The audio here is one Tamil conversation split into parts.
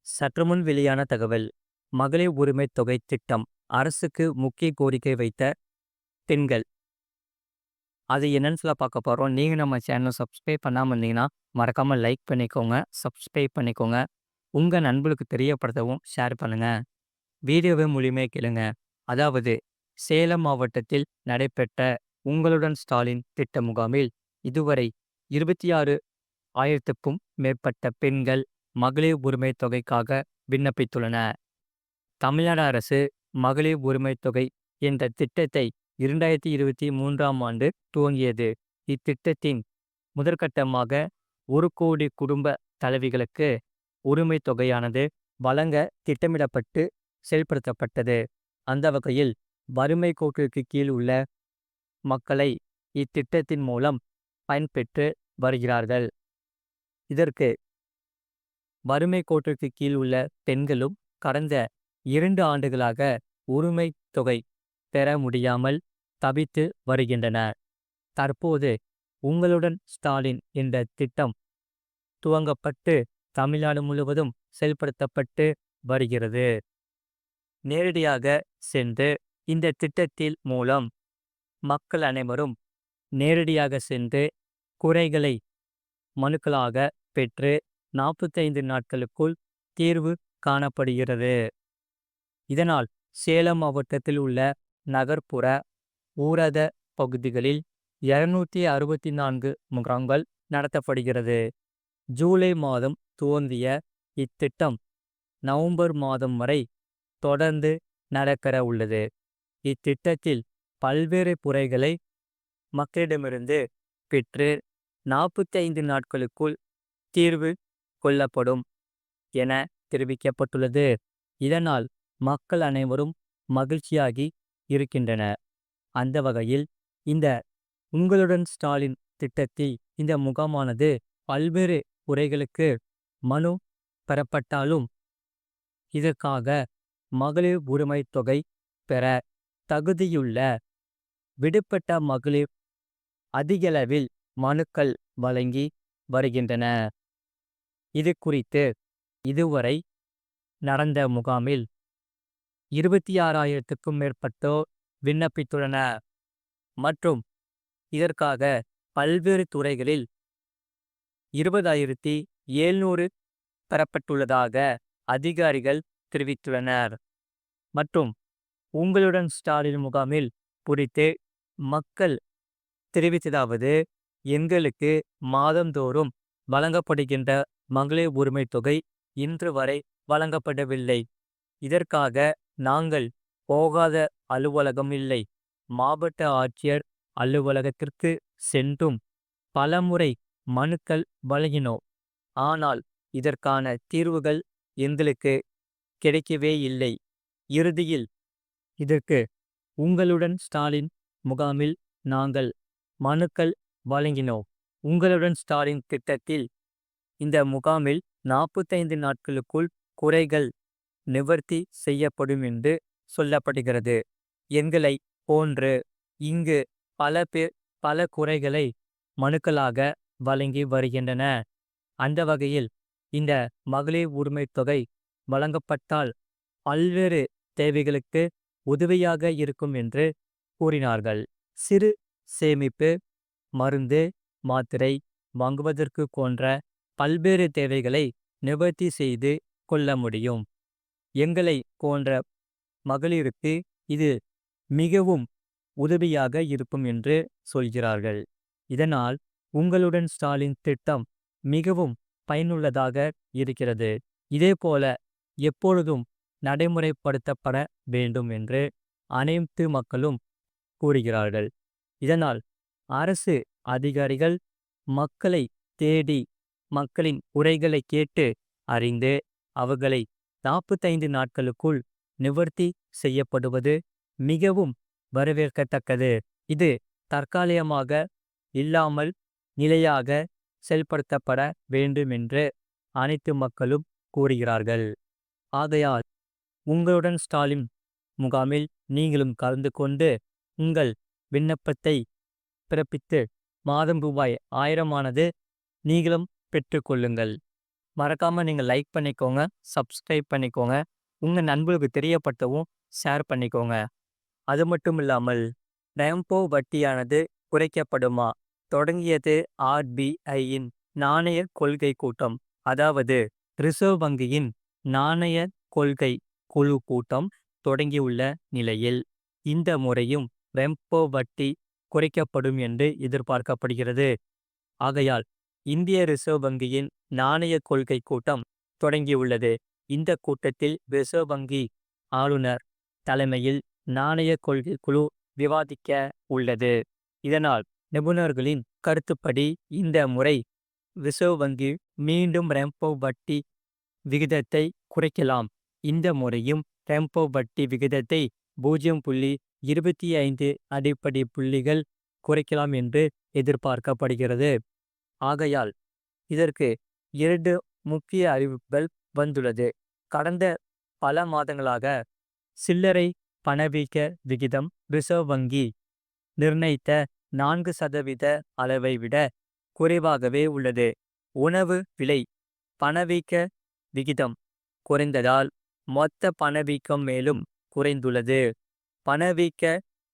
சற்றுமுன் வெளியான தகவல். மகளிர் உரிமைத் தொகை திட்டம் அரசுக்கு முக்கிய கோரிக்கை வைத்த பெண்கள். அது என்னன்னு சொல்ல பார்க்க போறோம். நீங்க நம்ம சேனலை சப்ஸ்கிரைப் பண்ணாம இருந்தீங்கன்னா, மறக்காம லைக் பண்ணிக்கோங்க, சப்ஸ்கிரைப் பண்ணிக்கோங்க. உங்க நண்பர்களுக்கு தெரியப்படுத்தவும் ஷேர் பண்ணுங்க. வீடியோவை முழுமையா கேளுங்க. அதாவது, சேலம் மாவட்டத்தில் நடைபெற்ற உங்களுடன் ஸ்டாலின் திட்ட முகாமில் இதுவரை 26,000க்கும் மேற்பட்ட பெண்கள் மகளிர் உரிமைத் தொகைக்காக விண்ணப்பித்துள்ளனர். தமிழ்நாடு அரசு மகளிர் உரிமைத் தொகை என்ற திட்டத்தை 2023ஆம் ஆண்டு துவங்கியது. இத்திட்டத்தின் முதற்கட்டமாக 1,00,00,000 குடும்ப தலைவிகளுக்கு உரிமைத் தொகையானது வழங்க திட்டமிடப்பட்டு செயல்படுத்தப்பட்டது. அந்த வகையில் வறுமை கோட்டிற்கு கீழ் உள்ள மக்களை இத்திட்டத்தின் மூலம் பயன்பெற்று வருகிறார்கள். இதற்கு வறுமை கோட்டிற்கு கீழ் உள்ள பெண்களும் கடந்த 2 ஆண்டுகளாக உரிமைத் தொகை பெற முடியாமல் தவித்து வருகின்றனர். தற்போது உங்களுடன் ஸ்டாலின் என்ற திட்டம் துவங்கப்பட்டு தமிழ்நாடு முழுவதும் செயல்படுத்தப்பட்டு வருகிறது. நேரடியாக சென்று இந்த திட்டத்தில் மூலம் மக்கள் அனைவரும் நேரடியாக சென்று குறைகளை மனுக்களாக பெற்று 45 நாட்களுக்குள் தீர்வு காணப்படுகிறது. இதனால் சேலம் மாவட்டத்தில் உள்ள நகர்ப்புற ஊரக பகுதிகளில் 264 முகாம்கள் நடத்தப்படுகிறது. ஜூலை மாதம் துவங்கிய இத்திட்டம் நவம்பர் மாதம் வரை தொடர்ந்து நடக்கற உள்ளது. இத்திட்டத்தில் பல்வேறு குறைகளை மக்களிடமிருந்து பெற்று 45 நாட்களுக்குள் தீர்வு கொள்ளப்படும் என தெரிவிக்கப்பட்டுள்ளது. இதனால் மக்கள் அனைவரும் மகிழ்ச்சியாகி இருக்கின்றனர். அந்த வகையில் இந்த உங்களுடன் ஸ்டாலின் திட்டத்தில் இந்த முகாமானது பல்வேறு குறைகளுக்கு மனு பெறப்பட்டாலும் இதற்காக மகளிர் உரிமைத் தொகை பெற தகுதியுள்ள விடுபட்ட மகளிர் அதிகளவில் மனுக்கள் வழங்கி வருகின்றன. இது குறித்து இதுவரை நடந்த முகாமில் 26,000க்கும் மேற்பட்டோர் விண்ணப்பித்துள்ளனர் மற்றும் இதற்காக பல்வேறு துறைகளில் 20,700 பெறப்பட்டுள்ளதாக அதிகாரிகள் தெரிவித்துள்ளனர். மற்றும் உங்களுடன் ஸ்டாலின் முகாமில் குறித்து மக்கள் தெரிவித்ததாவது, எங்களுக்கு மாதந்தோறும் வழங்கப்படுகின்ற மகளிர் உரிமைத் தொகை இன்று வரை வழங்கப்படவில்லை. இதற்காக நாங்கள் போகாத அலுவலகம் இல்லை. மாவட்ட ஆட்சியர் அலுவலகத்திற்கு சென்றும் பலமுறை மனுக்கள் வழங்கினோம். ஆனால் இதற்கான தீர்வுகள் எங்களுக்கு கிடைக்கவே இல்லை. இறுதியில் இதற்கு உங்களுடன் ஸ்டாலின் முகாமில் நாங்கள் மனுக்கள் வழங்கினோம். உங்களுடன் ஸ்டாலின் திட்டத்தில் இந்த முகாமில் 45 நாட்களுக்குள் குறைகள் நிவர்த்தி செய்யப்படும் என்று சொல்லப்படுகிறது. எங்களை போன்று இங்கு பல பேர் பல குறைகளை மனுக்களாக வழங்கி வருகின்றன. அந்த வகையில் இந்த மகளிர் உரிமைத் தொகை வழங்கப்பட்டால் பல்வேறு தேவைகளுக்கு உதவியாக இருக்கும் என்று கூறினார்கள். சிறு சேமிப்பு, மருந்து, மாத்திரை வாங்குவதற்கு போன்ற பல்வேறு தேவைகளை நிவர்த்தி செய்து கொள்ள முடியும். எங்களை போன்ற மகளிருக்கு இது மிகவும் உதவியாக இருக்கும் என்று சொல்கிறார்கள். இதனால் உங்களுடன் ஸ்டாலின் திட்டம் மிகவும் பயனுள்ளதாக இருக்கிறது. இதேபோல எப்பொழுதும் நடைமுறைப்படுத்தப்பட வேண்டும் என்று அனைத்து மக்களும் கூறுகிறார்கள். இதனால் அரசு அதிகாரிகள் மக்களை தேடி மக்களின் குறைகளை கேட்டு அறிந்து அவர்களை 45 நாட்களுக்குள் நிவர்த்தி செய்யப்படுவது மிகவும் வரவேற்கத்தக்கது. இது தற்காலிகமாக இல்லாமல் நிலையாக செயல்படுத்தப்பட வேண்டும் என்று அனைத்து மக்களும் கூறுகிறார்கள். ஆகையால் உங்களுடன் ஸ்டாலின் முகாமில் நீங்களும் கலந்து கொண்டு உங்கள் விண்ணப்பத்தை பிறப்பித்து மாதம் ரூபாய் 1000 ஆனது நீங்களும் பெற்றுக்கொள்ளுங்கள். மறக்காம நீங்க லைக் பண்ணிக்கோங்க, சப்ஸ்கிரைப் பண்ணிக்கோங்க. உங்க நண்பர்களுக்கு தெரியப்படுத்தவும் ஷேர் பண்ணிக்கோங்க. அது மட்டும் இல்லாமல் ரெப்போ வட்டியானது குறைக்கப்படுமா? தொடங்கியது ஆர்பிஐயின் நாணய கொள்கை கூட்டம். அதாவது ரிசர்வ் வங்கியின் நாணய கொள்கை குழு கூட்டம் தொடங்கியுள்ள நிலையில் இந்த முறையும் ரெப்போ வட்டி குறைக்கப்படும் என்று எதிர்பார்க்கப்படுகிறது. ஆகையால் இந்திய ரிசர்வ் வங்கியின் நாணய கொள்கை கூட்டம் தொடங்கியுள்ளது. இந்த கூட்டத்தில் ரிசர்வ் வங்கி ஆளுநர் தலைமையில் நாணய கொள்கை குழு விவாதிக்க உள்ளது. இதனால் நிபுணர்களின் கருத்துப்படி இந்த முறை ரிசர்வ் வங்கி மீண்டும் ரெப்போ வட்டி விகிதத்தை குறைக்கலாம். இந்த முறையும் ரெப்போ வட்டி விகிதத்தை 0.25 அடிப்படை புள்ளிகள் குறைக்கலாம் என்று எதிர்பார்க்கப்படுகிறது. ஆகையால் இதற்கு 2 முக்கிய அறிவிப்புகள் வந்துள்ளது. கடந்த பல மாதங்களாக சில்லறை பணவீக்க விகிதம் ரிசர்வ் வங்கி நிர்ணயித்த 4% அளவை விட குறைவாகவே உள்ளது. உணவு விலை பணவீக்க விகிதம் குறைந்ததால் மொத்த பணவீக்கம் மேலும் குறைந்துள்ளது. பணவீக்க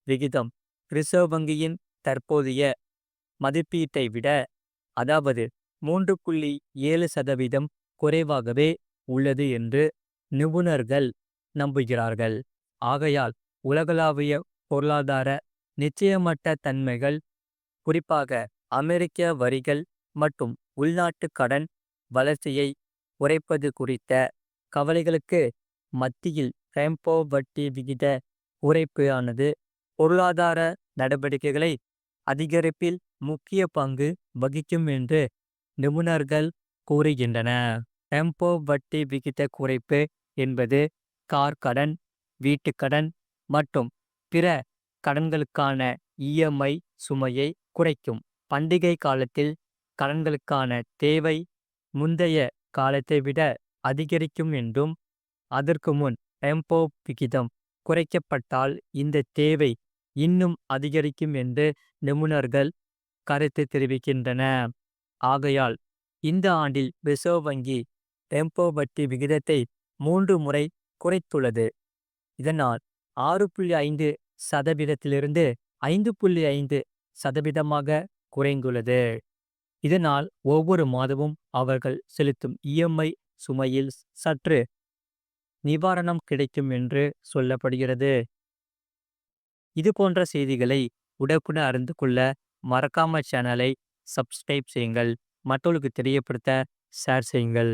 விகிதம் ரிசர்வ் வங்கியின் தற்போதைய மதிப்பீட்டை விட அதாவது 3.7% குறைவாகவே உள்ளது என்று நிபுணர்கள் நம்புகிறார்கள். ஆகையால் உலகளாவிய பொருளாதார நிச்சயமற்ற தன்மைகள், குறிப்பாக அமெரிக்க வரிகள் மற்றும் உள்நாட்டு கடன் வளர்ச்சியை குறைப்பது குறித்த கவலைகளுக்கு மத்தியில் ரெப்போ வட்டி விகித குறைப்பு ஆனது பொருளாதார நடவடிக்கைகளை அதிகரிப்பில் முக்கிய பங்கு வகிக்கும் என்று நிபுணர்கள் கூறுகின்றனர். ரெப்போ வட்டி விகித குறைப்பு என்பது கார் கடன், வீட்டுக்கடன் மற்றும் பிற கடன்களுக்கான இஎம்ஐ சுமையை குறைக்கும். பண்டிகை காலத்தில் கடன்களுக்கான தேவை முந்தைய காலத்தை விட அதிகரிக்கும் என்றும், அதற்கு முன் ரெப்போ விகிதம் குறைக்கப்பட்டால் இந்த தேவை இன்னும் அதிகரிக்கும் என்று நிபுணர்கள் கருத்து தெரிவிக்கின்றனர். ஆகையால் இந்த ஆண்டில் ரிசர்வ் வங்கி ரெப்போ வட்டி விகிதத்தை 3 முறை குறைத்துள்ளது. இதனால் 6.5% 5.5% குறைந்துள்ளது. இதனால் ஒவ்வொரு மாதமும் அவர்கள் செலுத்தும் இஎம்ஐ சுமையில் சற்று நிவாரணம் கிடைக்கும் என்று சொல்லப்படுகிறது. இதுபோன்ற செய்திகளை உடனுக்குடன் அறிந்து கொள்ள மறக்காம சேனலை சப்ஸ்கிரைப் செய்யுங்கள். மற்றவர்களுக்கு தெரியப்படுத்த ஷேர் செய்யுங்கள்.